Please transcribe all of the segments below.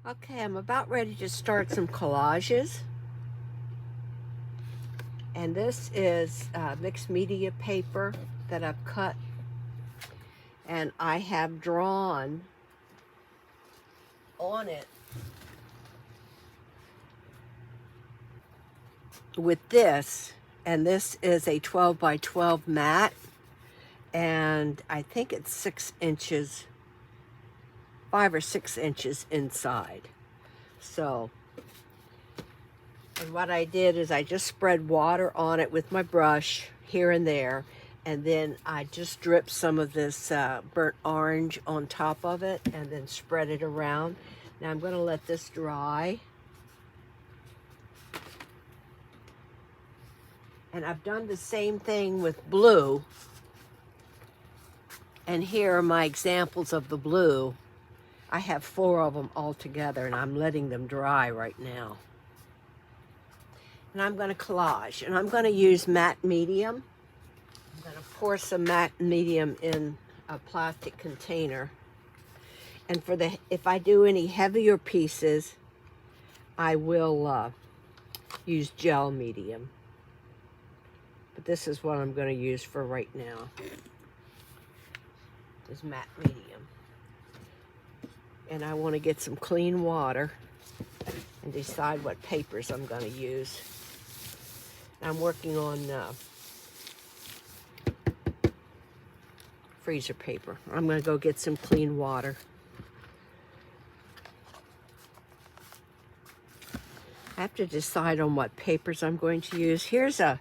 Okay, I'm about ready to start some collages. And this is mixed media paper that I've cut. And I have drawn on it with this. And this is a 12 by 12 mat. And I think it's 6 inches, 5 or 6 inches inside. So, and what I did is I just spread water on it with my brush here and there, and then I just dripped some of this burnt orange on top of it and then spread it around. Now I'm going to let this dry. And I've done the same thing with blue. And here are my examples of the blue. I have 4 of them all together, and I'm letting them dry right now. And I'm going to collage, and I'm going to use matte medium. I'm going to pour some matte medium in a plastic container. And for if I do any heavier pieces, I will use gel medium. But this is what I'm going to use for right now, is matte medium. And I want to get some clean water and decide what papers I'm going to use. I'm working on freezer paper. I'm going to go get some clean water. I have to decide on what papers I'm going to use. Here's a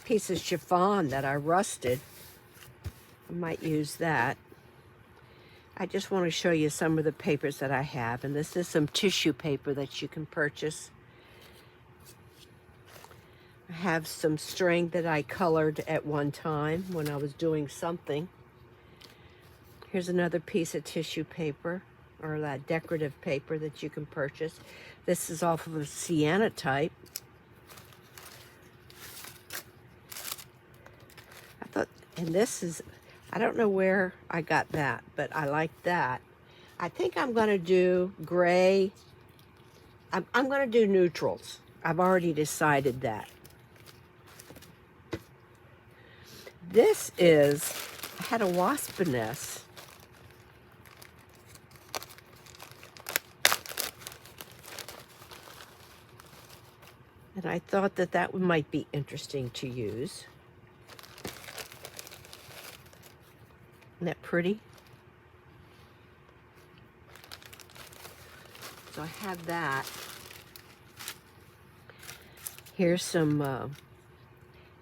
piece of chiffon that I rusted. I might use that. I just want to show you some of the papers that I have. And this is some tissue paper that you can purchase. I have some string that I colored at one time when I was doing something. Here's another piece of tissue paper, or that decorative paper that you can purchase. This is off of a sienna type. And this is, I don't know where I got that, but I like that. I think I'm going to do gray. I'm going to do neutrals. I've already decided that. This is, I had a wasp nest. And I thought that that might be interesting to use. Isn't that pretty? So I have that. Here's some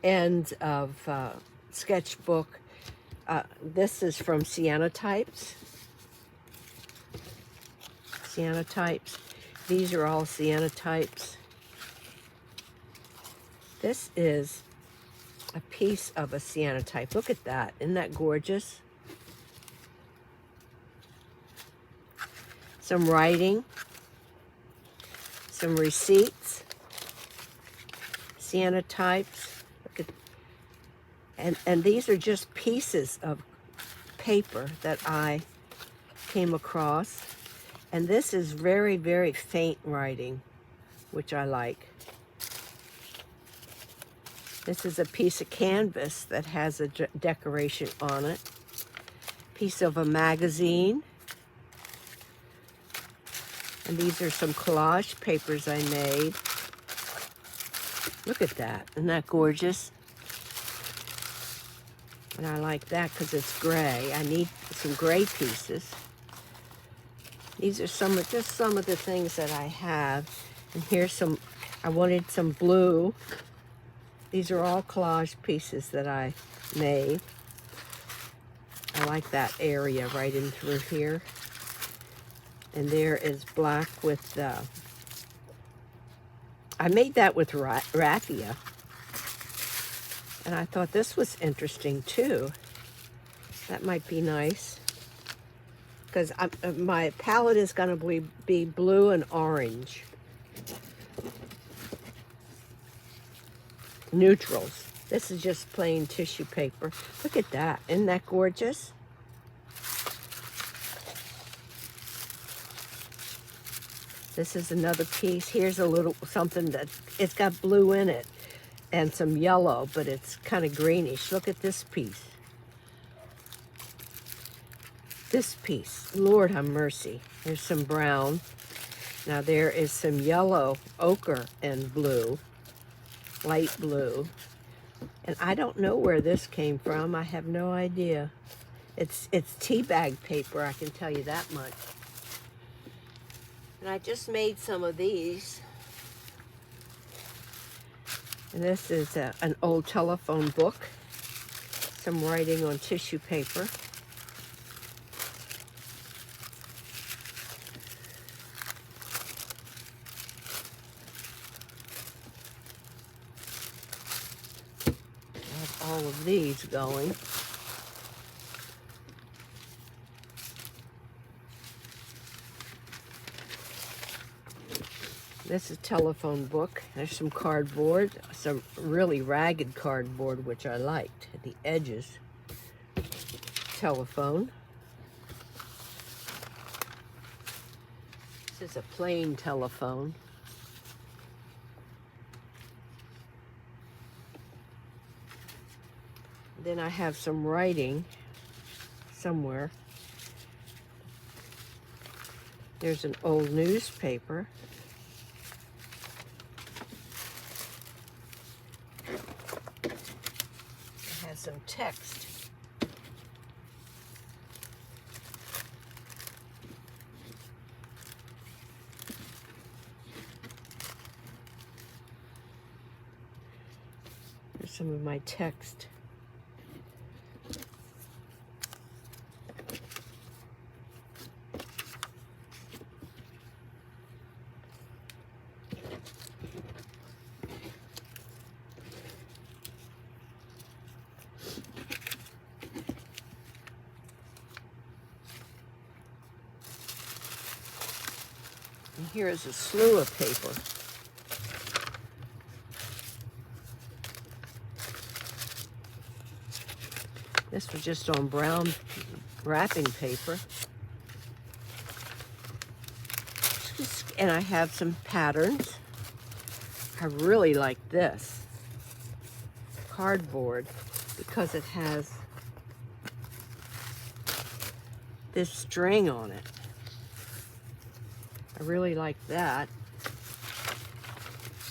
ends of sketchbook. This is from Sienna Types. Sienna Types. These are all Sienna Types. This is a piece of a Sienna type. Look at that. Isn't that gorgeous? Some writing, some receipts, Sienna types. Look at, and these are just pieces of paper that I came across. And this is very, very faint writing, which I like. This is a piece of canvas that has a decoration on it. Piece of a magazine. And these are some collage papers I made. Look at that. Isn't that gorgeous? And I like that because it's gray. I need some gray pieces. These are just some of the things that I have. And here's some, I wanted some blue. These are all collage pieces that I made. I like that area right in through here. And there is black with, I made that with raffia. And I thought this was interesting too. That might be nice. Because my palette is going to be blue and orange. Neutrals. This is just plain tissue paper. Look at that. Isn't that gorgeous? This is another piece. Here's a little something that it's got blue in it and some yellow, but it's kind of greenish. Look at this piece. This piece, Lord have mercy. There's some brown. Now there is some yellow, ochre, and blue, light blue. And I don't know where this came from. I have no idea. It's tea bag paper, I can tell you that much. And I just made some of these. And this is an old telephone book. Some writing on tissue paper. I have all of these going. This is a telephone book. There's some cardboard, some really ragged cardboard, which I liked. At the edges, telephone. This is a plain telephone. Then I have some writing somewhere. There's an old newspaper. Some text. Here's some of my text. And here is a slew of paper. This was just on brown wrapping paper. And I have some patterns. I really like this cardboard because it has this string on it. I really like that.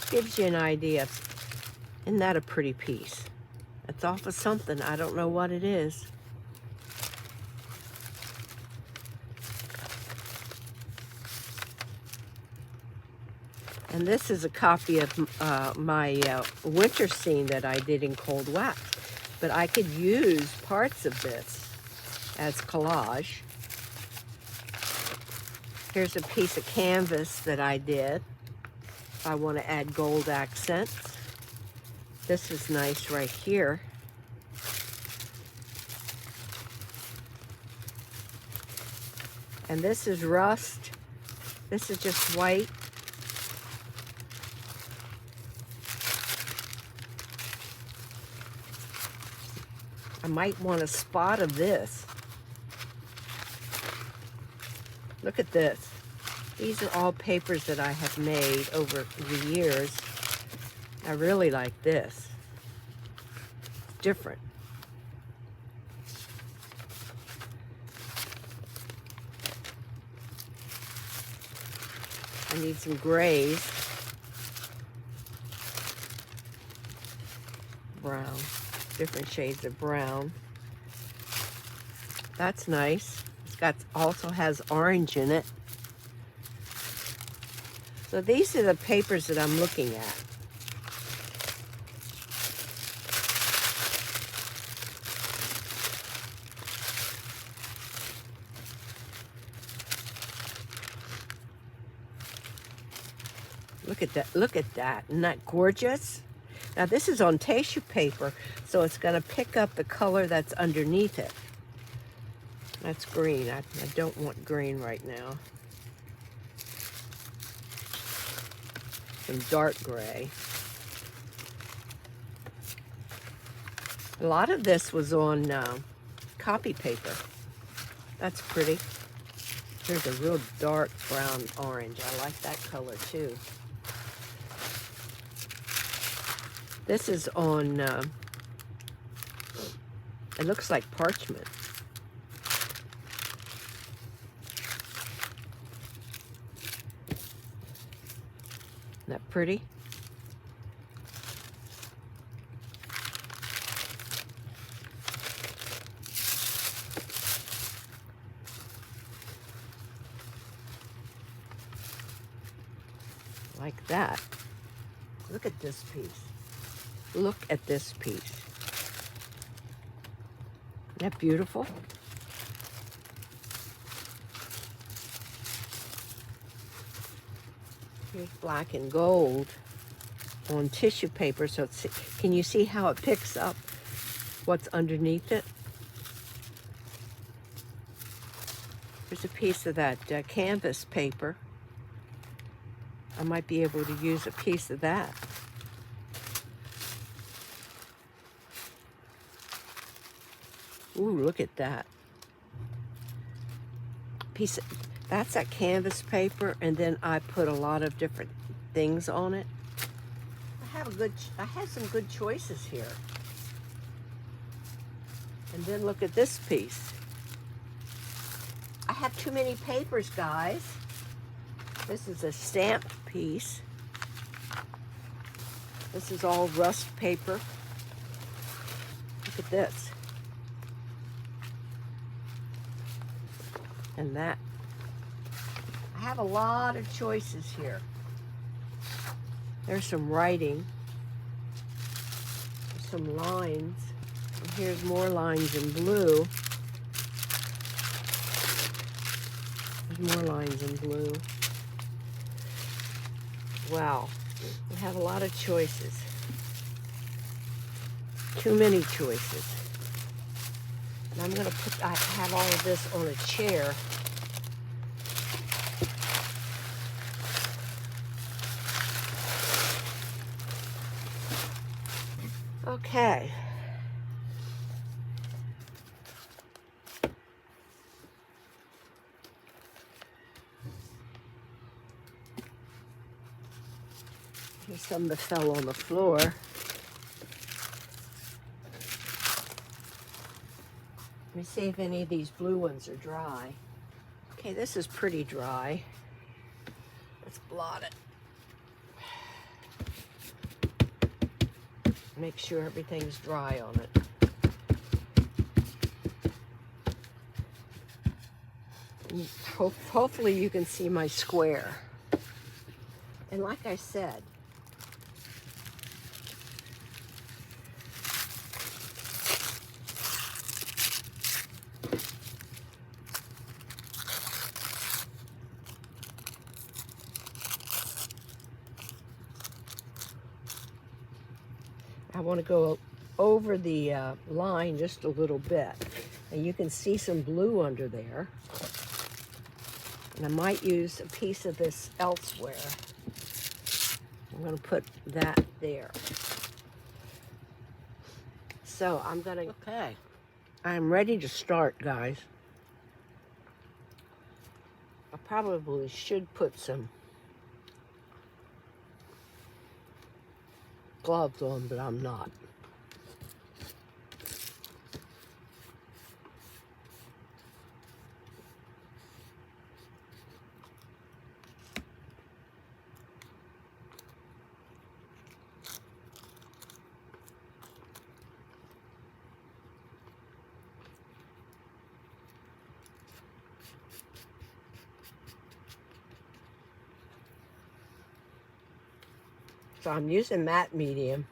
Gives you an idea. Isn't that a pretty piece? It's off of something. I don't know what it is. And this is a copy of my winter scene that I did in cold wax. But I could use parts of this as collage. Here's a piece of canvas that I did. I want to add gold accents. This is nice right here. And this is rust. This is just white. I might want a spot of this. Look at this. These are all papers that I have made over the years. I really like this. It's different. I need some grays. Brown. Different shades of brown. That's nice. Also has orange in it. So these are the papers that I'm looking at. Look at that. Look at that. Isn't that gorgeous? Now this is on tissue paper, so it's going to pick up the color that's underneath it. That's green. I don't want green right now. Some dark gray. A lot of this was on copy paper. That's pretty. Here's a real dark brown orange. I like that color too. This is on, it looks like parchment. Isn't that pretty? Like that. Look at this piece. Look at this piece. Isn't that beautiful? Here's black and gold on tissue paper. So it's, can you see how it picks up what's underneath it? There's a piece of that canvas paper. I might be able to use a piece of that. Ooh, look at that. Piece of, that's that canvas paper, and then I put a lot of different things on it. I had some good choices here. And then look at this piece. I have too many papers, guys. This is a stamped piece. This is all rust paper. Look at this. And that. I have a lot of choices here. There's some writing. There's some lines. And here's more lines in blue. There's more lines in blue. Wow, we have a lot of choices. Too many choices. And I'm gonna put, I have all of this on a chair. Okay. Here's some that fell on the floor. Let me see if any of these blue ones are dry. Okay, this is pretty dry. Let's blot it. Make sure everything's dry on it. And hopefully you can see my square. And like I said, I want to go over the line just a little bit. And you can see some blue under there. And I might use a piece of this elsewhere. I'm going to put that there. So I'm going to, okay. I'm ready to start, guys. I probably should put some gloves on, but I'm not. So I'm using matte medium,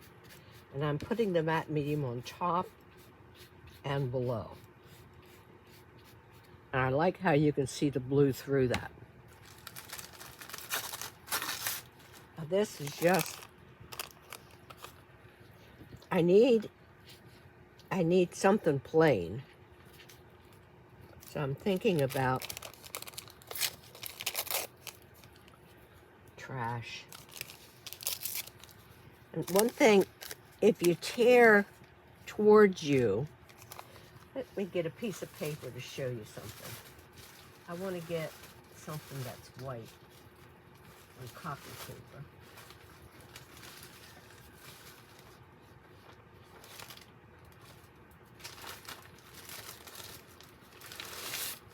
and I'm putting the matte medium on top and below. And I like how you can see the blue through that. Now this is just, I need something plain. So I'm thinking about trash. And one thing, if you tear towards you, let me get a piece of paper to show you something. I want to get something that's white on copy paper.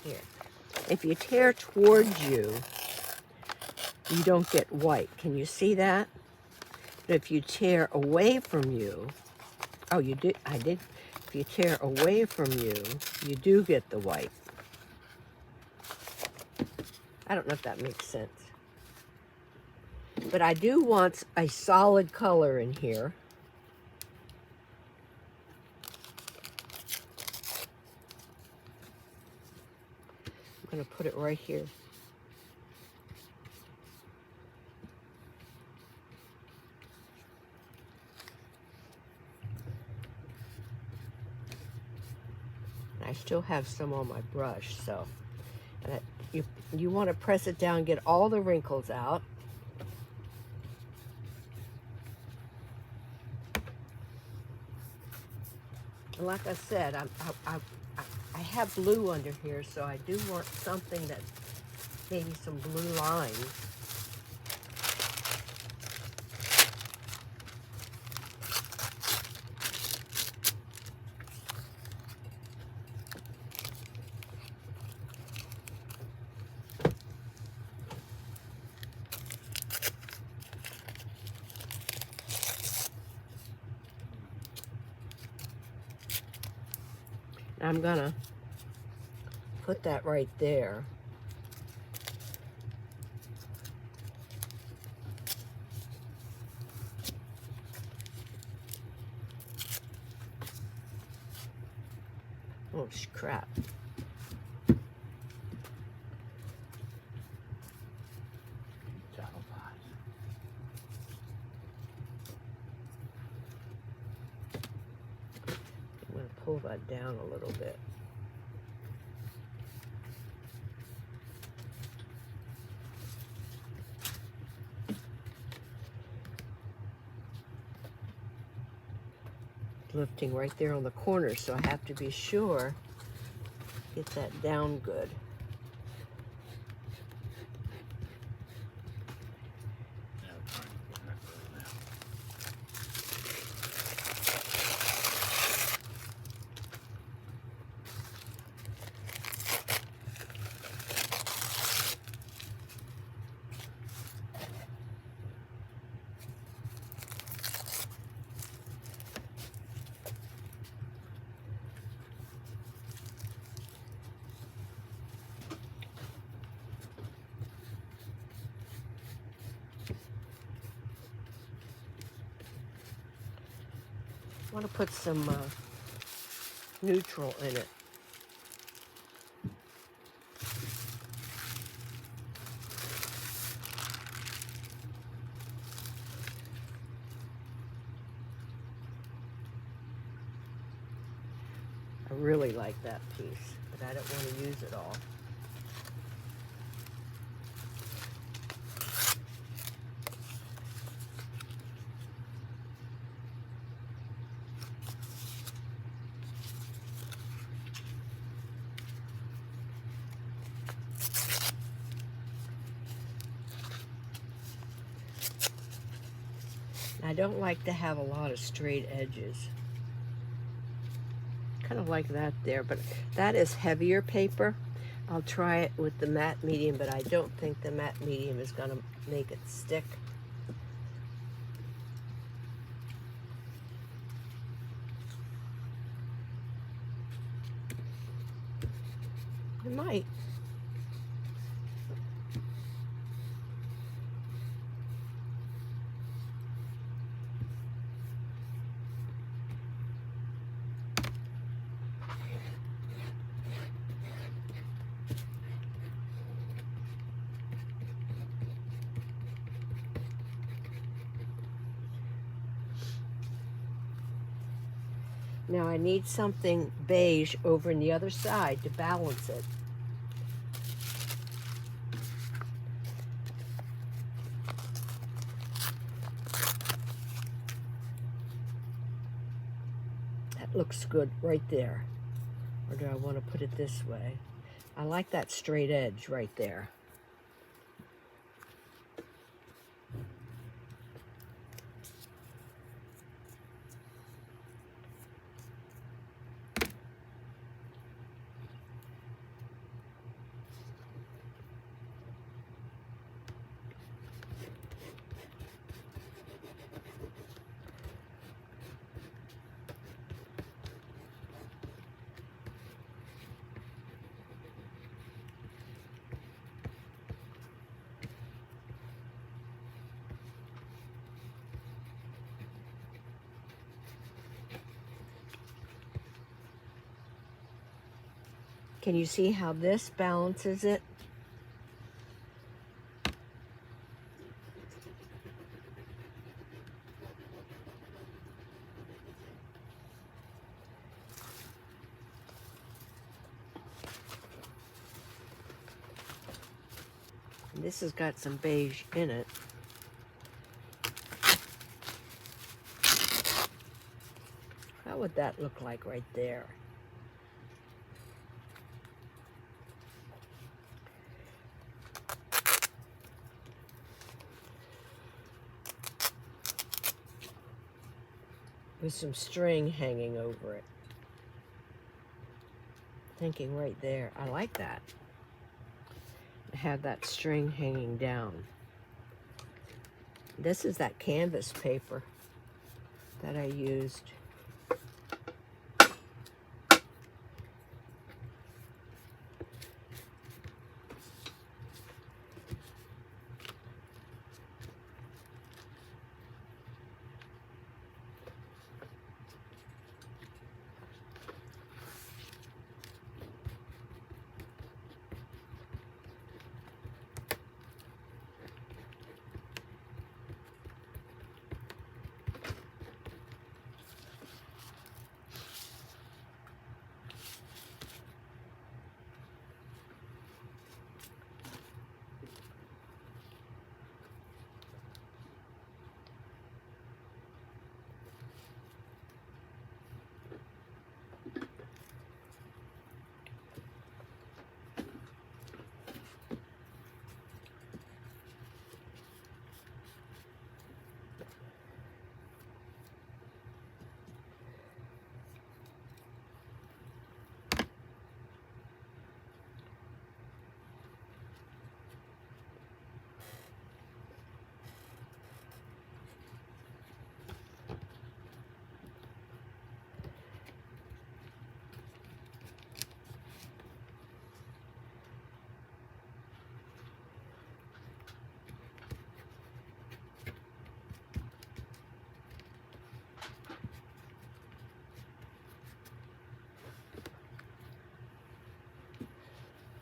Here. If you tear towards you, you don't get white. Can you see that? But if you tear away from you, oh, you did, I did. If you tear away from you, you do get the white. I don't know if that makes sense. But I do want a solid color in here. I'm going to put it right here. I still have some on my brush, so you want to press it down, get all the wrinkles out. And like I said, I have blue under here, so I do want something that maybe some blue lines. I'm gonna put that right there. Oh, crap. I'm going to pull that down a little bit. Lifting right there on the corner, so I have to be sure get that down good. I want to put some neutral in it. I really like that piece, but I don't want to use it all. I don't like to have a lot of straight edges. Kind of like that there, but that is heavier paper. I'll try it with the matte medium, but I don't think the matte medium is going to make it stick. It might. Now I need something beige over on the other side to balance it. That looks good right there. Or do I want to put it this way? I like that straight edge right there. Can you see how this balances it? And this has got some beige in it. How would that look like right there? With some string hanging over it. Thinking right there, I like that. Have that string hanging down. This is that canvas paper that I used.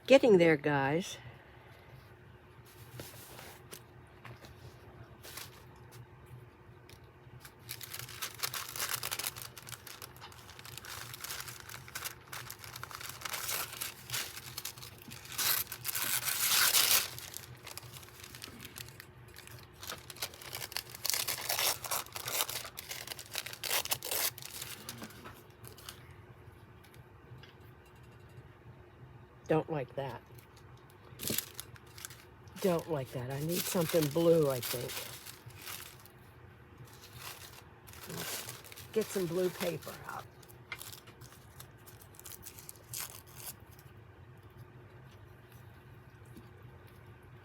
Getting there, guys. Don't like that. Don't like that. I need something blue, I think. Get some blue paper out.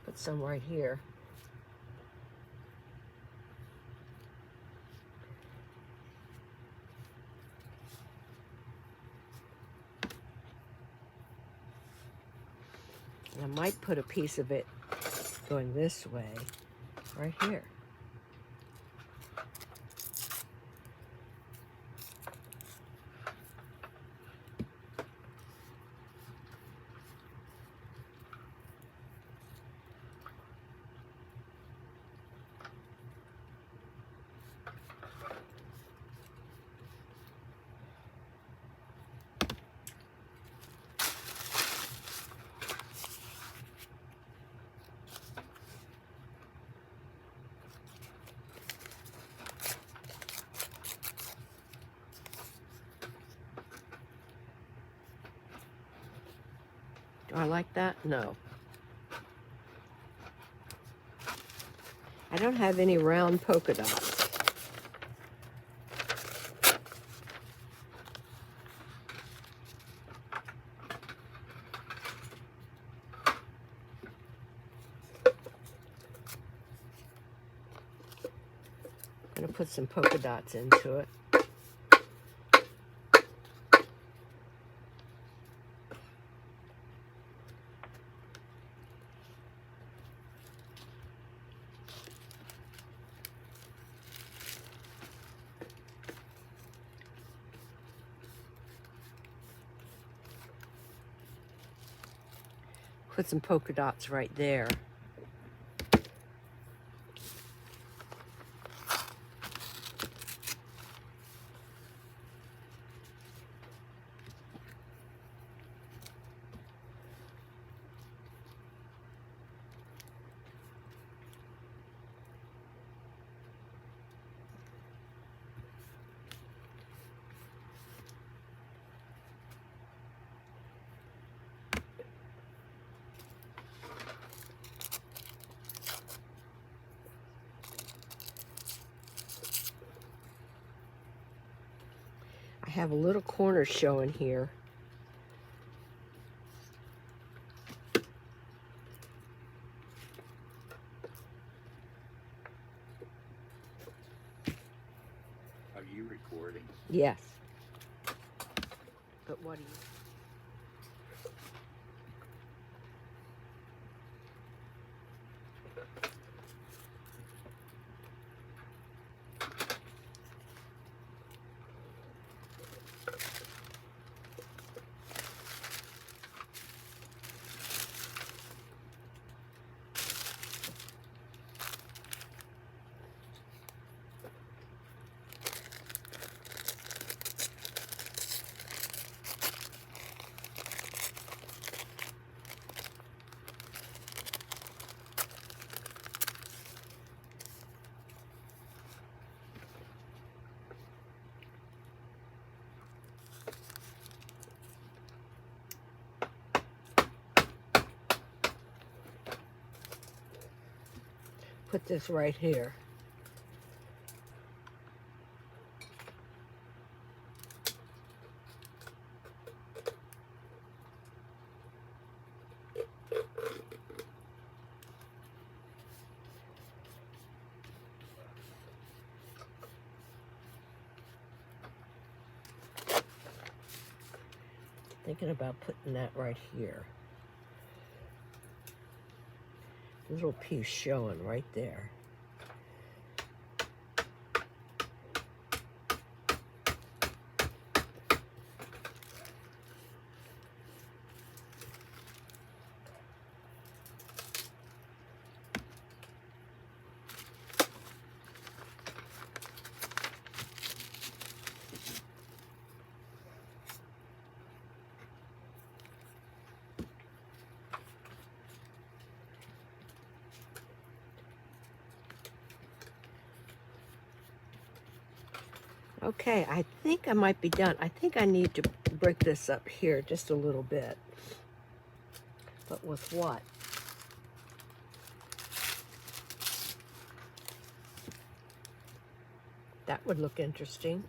Put some right here. I might put a piece of it going this way, right here. Do I like that? No. I don't have any round polka dots. I'm going to put some polka dots into it. Put some polka dots right there. I have a little corner showing here. Are you recording? Yes. But what do you... Put this right here. Thinking about putting that right here. Little piece showing right there. Okay, I think I might be done. I think I need to break this up here just a little bit. But with what? That would look interesting.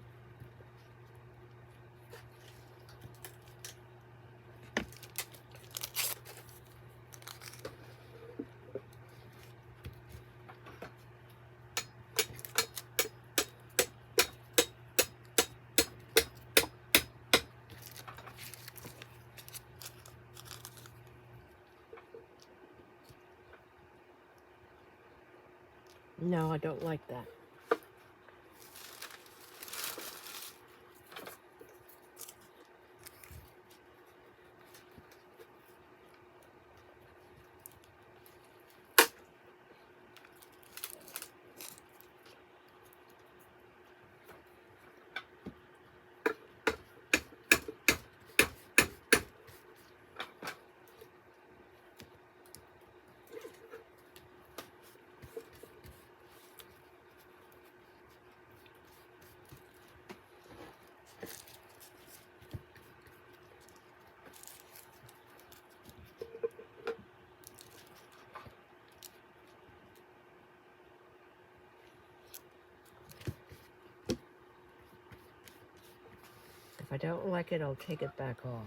No, I don't like that. I don't like it, I'll take it back off.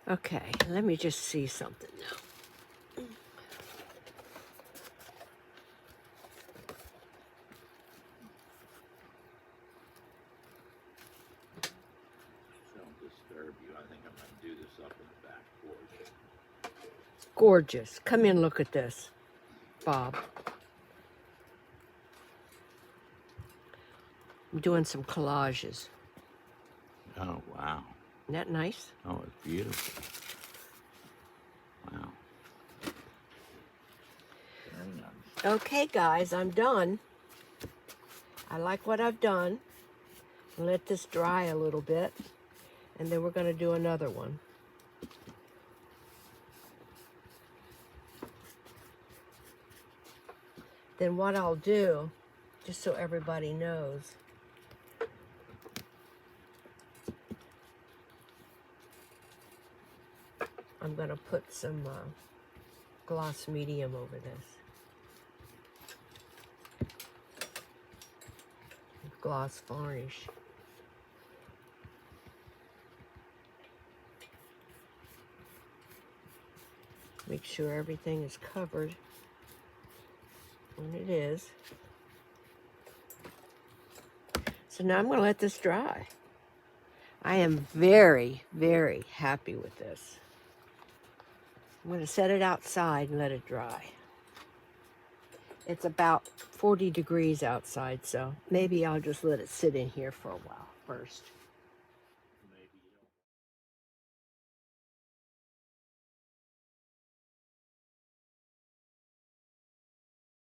Okay, let me just see something now. Don't disturb you. I think I'm gonna do this up in the back porch. Gorgeous. Come in, look at this, Bob. I'm doing some collages. Oh, wow. Isn't that nice? Oh, it's beautiful. Wow. Very nice. Okay, guys, I'm done. I like what I've done. Let this dry a little bit, and then we're going to do another one. Then what I'll do, just so everybody knows, I'm going to put some gloss medium over this. Gloss varnish. Make sure everything is covered, and it is. So now I'm going to let this dry. I am very, very happy with this. I'm going to set it outside and let it dry. It's about 40 degrees outside, so maybe I'll just let it sit in here for a while first.